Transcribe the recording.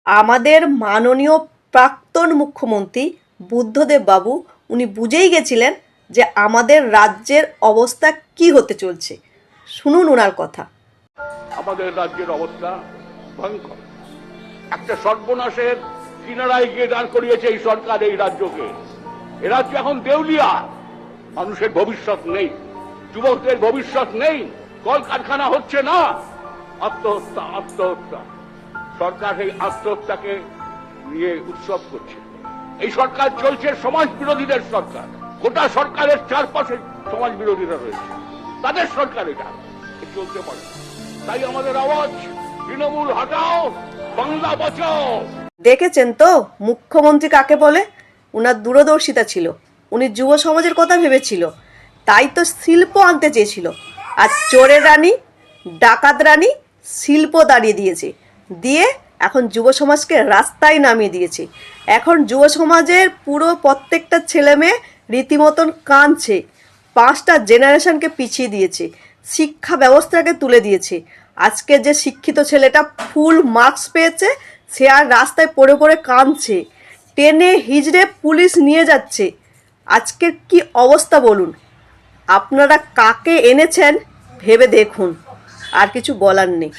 আমাদের মাননীয় প্রাক্তন মুখ্যমন্ত্রী বুদ্ধদেব বাবু উনি বুঝেই গেছিলেন যে আমাদের রাজ্যের অবস্থা কি হতে চলছে। শুনুন ওনার কথা। আমাদের রাজ্যের অবস্থা ভয়ঙ্কর, একটা সর্বনাশের কিনারায় গিয়ে দাঁড় করিয়েছে এই সরকার এই রাজ্যকে। এ রাজ্য এখন দেউলিয়া, মানুষের ভবিষ্যৎ নেই, যুবকদের ভবিষ্যৎ নেই, কলকারখানা হচ্ছে না, আত্মহত্যা আত্মহত্যা। সরকার এই আত্মহত্যাকে নিয়ে উৎসব করছে। এই সরকার চলছে সমাজ বিরোধীদের সরকার, গোটা সরকারের চারপাশে সমাজ বিরোধীরা রয়েছে, তাদের সরকার এটা চলতে পারে। তাই আমাদের আওয়াজ, তৃণমূল হটাও, বাংলা বাঁচাও। দেখেছেন তো মুখ্যমন্ত্রী কাকে বলে? উনার দূরদর্শিতা ছিল, উনি যুব সমাজের কথা ভেবেছিল, তাই তো শিল্প আনতে চেয়েছিল। আর চোরের রানী ডাকাত রানী শিল্প দাঁড়িয়ে দিয়েছে, দিয়ে এখন যুব সমাজকে রাস্তায় নামিয়ে দিয়েছে। এখন যুব সমাজের পুরো প্রত্যেকটা ছেলে মেয়ে রীতিমতন কাঁদছে, 5টা জেনারেশনকে পিছিয়ে দিয়েছে, শিক্ষা ব্যবস্থাকে তুলে দিয়েছে। আজকে যে শিক্ষিত ছেলেটা ফুল মার্কস পেয়েছে সে আর রাস্তায় পড়ে পড়ে কাঁদছে, টেনে হিজড়ে পুলিশ নিয়ে যাচ্ছে। আজকের কি অবস্থা বলুন? আপনারা কাকে এনেছেন ভেবে দেখুন, আর কিছু বলার নেই।